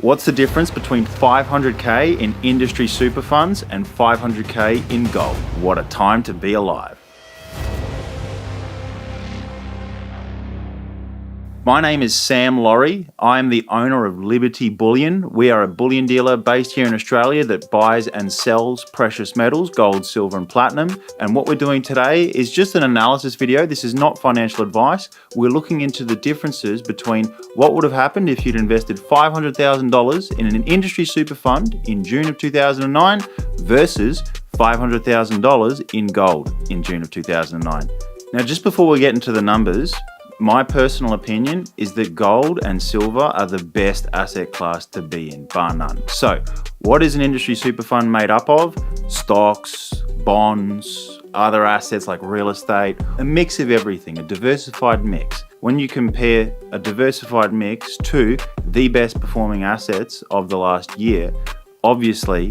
What's the difference between 500K in industry super funds and 500K in gold? What a time to be alive. My name is Sam Laurie. I am the owner of Liberty Bullion. We are a bullion dealer based here in Australia that buys and sells precious metals, gold, silver, and platinum. And what we're doing today is just an analysis video. This is not financial advice. We're looking into the differences between what would have happened if you'd invested $500,000 in an industry super fund in June of 2009 versus $500,000 in gold in June of 2009. Now, just before we get into the numbers, my personal opinion is that gold and silver are the best asset class to be in, bar none. So, what is an industry super fund made up of? Stocks, bonds, other assets like real estate, a mix of everything, a diversified mix. When you compare a diversified mix to the best performing assets of the last year, obviously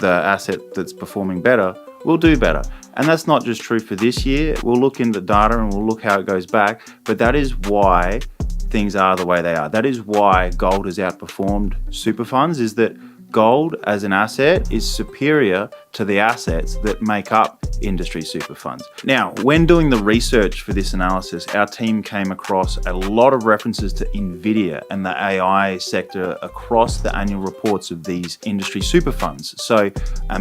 the asset that's performing better will do better. And that's not just true for this year. We'll look in the data and we'll look how it goes back, but that is why things are the way they are. That is why gold has outperformed super funds, is that gold as an asset is superior to the assets that make up industry super funds. Now, when doing the research for this analysis, our team came across a lot of references to NVIDIA and the AI sector across the annual reports of these industry super funds. So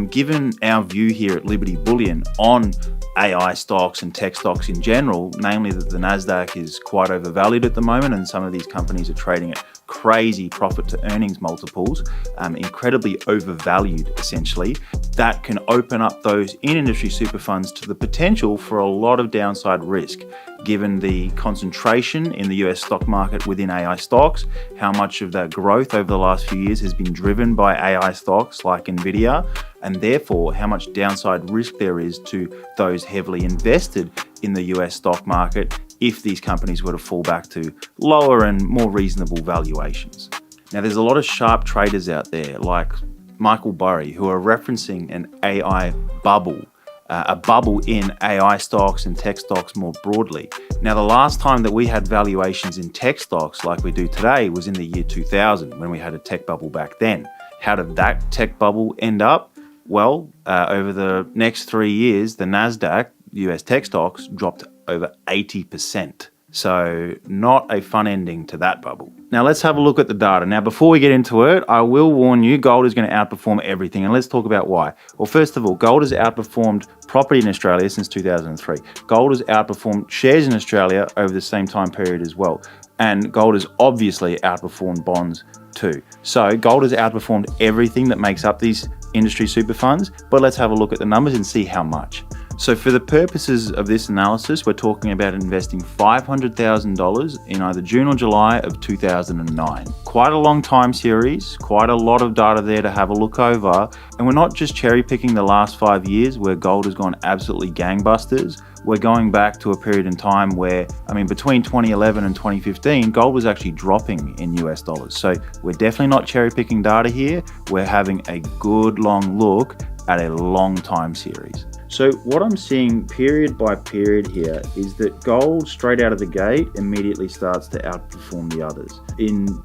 given our view here at Liberty Bullion on AI stocks and tech stocks in general, namely that the NASDAQ is quite overvalued at the moment and some of these companies are trading at crazy profit to earnings multiples, incredibly overvalued essentially, that can open up those in industry super funds to the potential for a lot of downside risk, given the concentration in the US stock market within AI stocks, how much of that growth over the last few years has been driven by AI stocks like NVIDIA, and therefore how much downside risk there is to those heavily invested in the US stock market if these companies were to fall back to lower and more reasonable valuations. Now, there's a lot of sharp traders out there like Michael Burry who are referencing an AI bubble, a bubble in AI stocks and tech stocks more broadly. Now, the last time that we had valuations in tech stocks like we do today was in the year 2000 when we had a tech bubble back then. How did that tech bubble end up? Well, over the next 3 years, the NASDAQ, US tech stocks, dropped over 80%. So not a fun ending to that bubble. Now let's have a look at the data. Now before we get into it, I will warn you, gold is going to outperform everything. And let's talk about why. Well, first of all, gold has outperformed property in Australia since 2003. Gold has outperformed shares in Australia over the same time period as well. And gold has obviously outperformed bonds too. So gold has outperformed everything that makes up these industry super funds, but let's have a look at the numbers and see how much. So for the purposes of this analysis, we're talking about investing $500,000 in either June or July of 2009. Quite a long time series, quite a lot of data there to have a look over. And we're not just cherry picking the last 5 years where gold has gone absolutely gangbusters. We're going back to a period in time where, between 2011 and 2015, gold was actually dropping in US dollars. So we're definitely not cherry picking data here. We're having a good long look at a long time series. So what I'm seeing period by period here is that gold straight out of the gate immediately starts to outperform the others.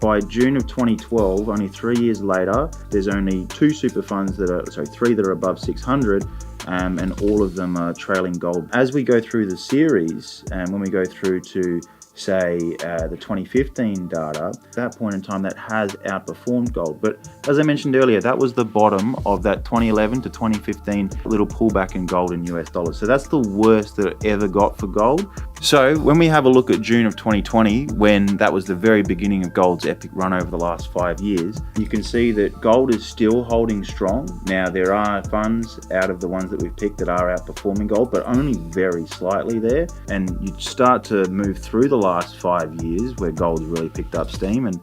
By June of 2012, only 3 years later, there's only three that are above 600, and all of them are trailing gold. As we go through the series, and when we go through to say the 2015 data, at that point in time that has outperformed gold. But as I mentioned earlier, that was the bottom of that 2011 to 2015 little pullback in gold in US dollars. So that's the worst that it ever got for gold. So when we have a look at June of 2020, when that was the very beginning of gold's epic run over the last 5 years, you can see that gold is still holding strong. Now there are funds out of the ones that we've picked that are outperforming gold, but only very slightly there. And you start to move through the last 5 years where gold's really picked up steam and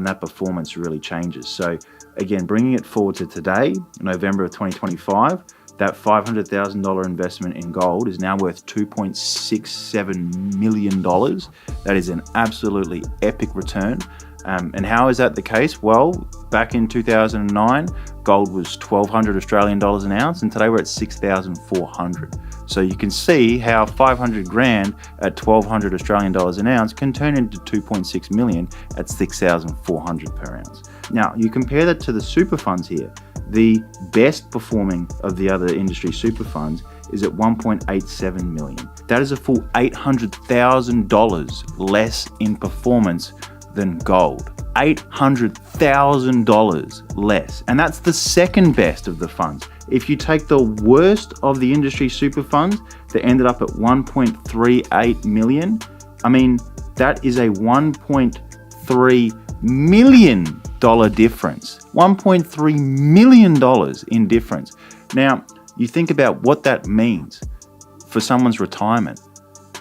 that performance really changes. So again, bringing it forward to today, November of 2025, that $500,000 investment in gold is now worth $2.67 million. That is an absolutely epic return. And how is that the case? Well, back in 2009, gold was 1,200 Australian dollars an ounce, and today we're at 6,400. So you can see how 500 grand at 1,200 Australian dollars an ounce can turn into 2.6 million at 6,400 per ounce. Now, you compare that to the super funds here. The best performing of the other industry super funds is at 1.87 million. That is a full $800,000 less in performance than gold. $800,000 less. And that's the second best of the funds. If you take the worst of the industry super funds that ended up at 1.38 million, I mean, that is a $1.3 million difference. $1.3 million in difference. Now, you think about what that means for someone's retirement,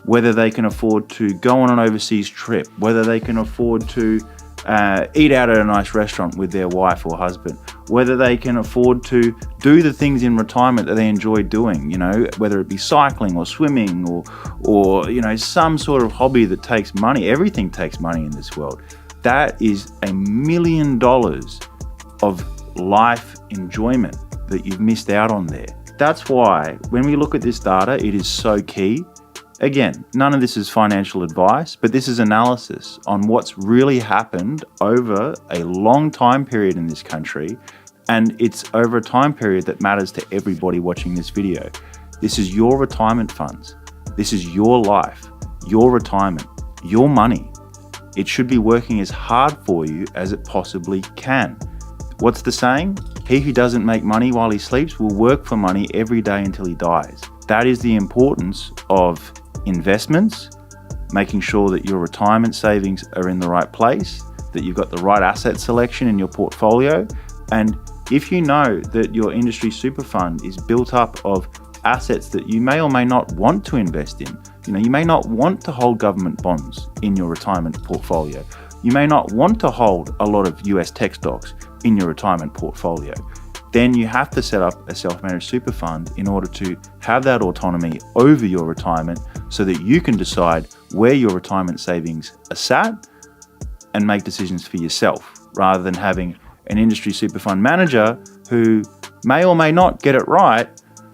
whether they can afford to go on an overseas trip, whether they can afford to eat out at a nice restaurant with their wife or husband, whether they can afford to do the things in retirement that they enjoy doing, you know, whether it be cycling or swimming or you know, some sort of hobby that takes money. Everything takes money in this world. That is $1 million of life enjoyment that you've missed out on there. That's why when we look at this data, it is so key. Again, none of this is financial advice, but this is analysis on what's really happened over a long time period in this country, and it's over a time period that matters to everybody watching this video. This is your retirement funds. This is your life, your retirement, your money. It should be working as hard for you as it possibly can. What's the saying? He who doesn't make money while he sleeps will work for money every day until he dies. That is the importance of investments, making sure that your retirement savings are in the right place, that you've got the right asset selection in your portfolio. And if you know that your industry super fund is built up of assets that you may or may not want to invest in, you know, you may not want to hold government bonds in your retirement portfolio. You may not want to hold a lot of US tech stocks in your retirement portfolio. Then you have to set up a self-managed super fund in order to have that autonomy over your retirement so that you can decide where your retirement savings are sat and make decisions for yourself, rather than having an industry super fund manager who may or may not get it right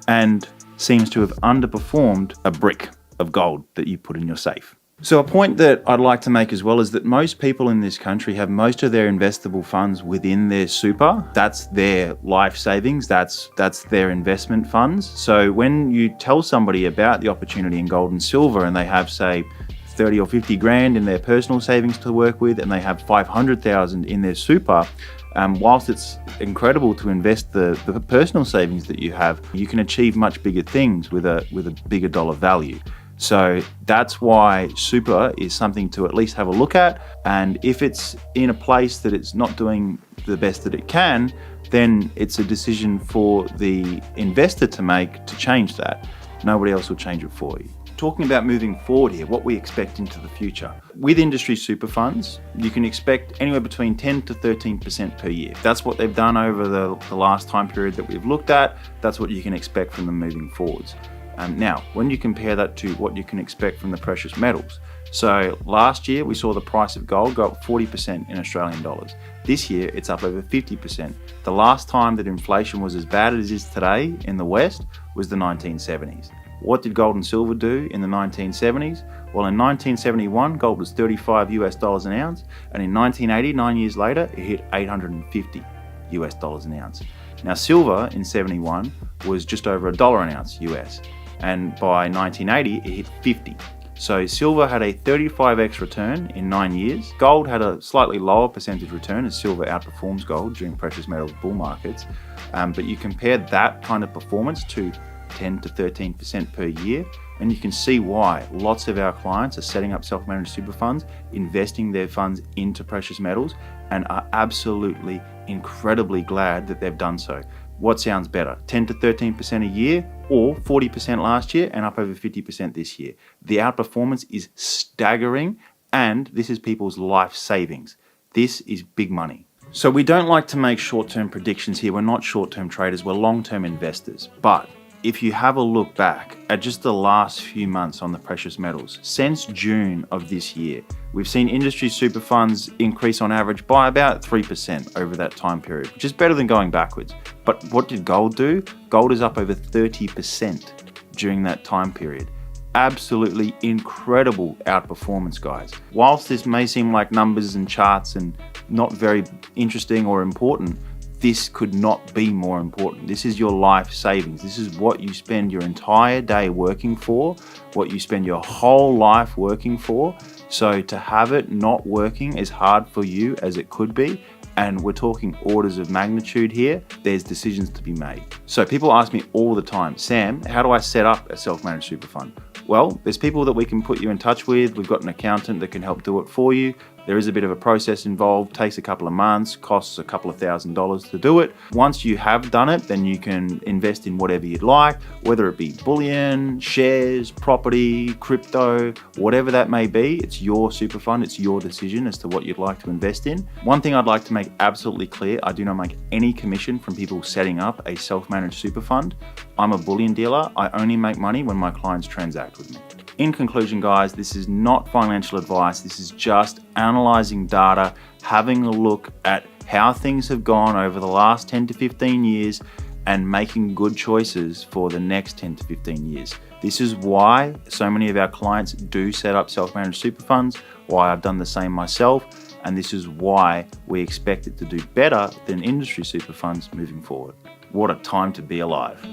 and seems to have underperformed a brick of gold that you put in your safe. So a point that I'd like to make as well is that most people in this country have most of their investable funds within their super. That's their life savings, that's their investment funds. So when you tell somebody about the opportunity in gold and silver and they have, say, 30 or 50 grand in their personal savings to work with and they have 500,000 in their super, whilst it's incredible to invest the personal savings that you have, you can achieve much bigger things with a bigger dollar value. So that's why super is something to at least have a look at. And if it's in a place that it's not doing the best that it can, then it's a decision for the investor to make to change that. Nobody else will change it for you. Talking about moving forward here, what we expect into the future. With industry super funds, you can expect anywhere between 10 to 13% per year. That's what they've done over the last time period that we've looked at. That's what you can expect from them moving forwards. Now, when you compare that to what you can expect from the precious metals. So last year, we saw the price of gold go up 40% in Australian dollars. This year, it's up over 50%. The last time that inflation was as bad as it is today in the West was the 1970s. What did gold and silver do in the 1970s? Well, in 1971, gold was $35 an ounce, and in 1980, 9 years later, it hit $850 an ounce. Now, silver in 71 was just over $1 an ounce US, and by 1980, it hit 50. So silver had a 35x return in 9 years. Gold had a slightly lower percentage return as silver outperforms gold during precious metals bull markets. But you compare that kind of performance to 10 to 13% per year, and you can see why lots of our clients are setting up self-managed super funds, investing their funds into precious metals, and are absolutely incredibly glad that they've done so. What sounds better, 10 to 13% a year or 40% last year and up over 50% this year? The outperformance is staggering, and this is people's life savings. This is big money. So we don't like to make short-term predictions here. We're not short-term traders, we're long-term investors. But if you have a look back at just the last few months on the precious metals, since June of this year, we've seen industry super funds increase on average by about 3% over that time period, which is better than going backwards. But what did gold do? Gold is up over 30% during that time period. absolutely incredible outperformance, guys. Whilst this may seem like numbers and charts and not very interesting or important, this could not be more important. This is your life savings. This is what you spend your entire day working for, what you spend your whole life working for. So to have it not working as hard for you as it could be, and we're talking orders of magnitude here, there's decisions to be made. So people ask me all the time, Sam, how do I set up a self-managed super fund? Well, there's people that we can put you in touch with. We've got an accountant that can help do it for you. There is a bit of a process involved, takes a couple of months, costs a couple of $1,000s to do it. Once you have done it, then you can invest in whatever you'd like, whether it be bullion, shares, property, crypto, whatever that may be. It's your super fund, it's your decision as to what you'd like to invest in. One thing I'd like to make absolutely clear, I do not make any commission from people setting up a self-managed super fund. I'm a bullion dealer. I only make money when my clients transact with me. In conclusion, guys, this is not financial advice. This is just analyzing data, having a look at how things have gone over the last 10 to 15 years and making good choices for the next 10 to 15 years. This is why so many of our clients do set up self-managed super funds, why I've done the same myself, and this is why we expect it to do better than industry super funds moving forward. What a time to be alive.